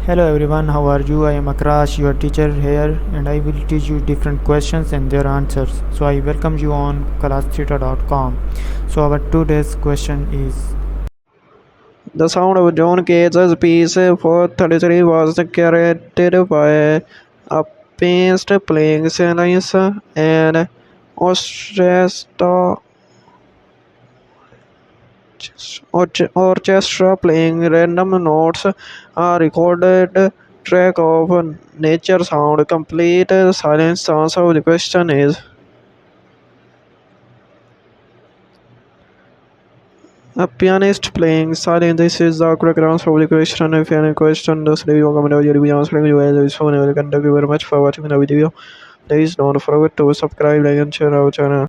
Hello everyone, how are you? I am Akrash, your teacher here, and I will teach you different questions and their answers. So I welcome you on classtheta.com. So our today's question is. The sound of John Cage's piece 433 was created by a pianist playing silence and orchestra, orchestra playing random notes. A recorded track of nature sound. Complete silence. The answer of the question is a pianist playing silent. This is the correct answer of the question. If you have any question, just leave your comment or your video answering you as is phone. Thank you very much for watching the video. Please don't forget to subscribe, like and share our channel.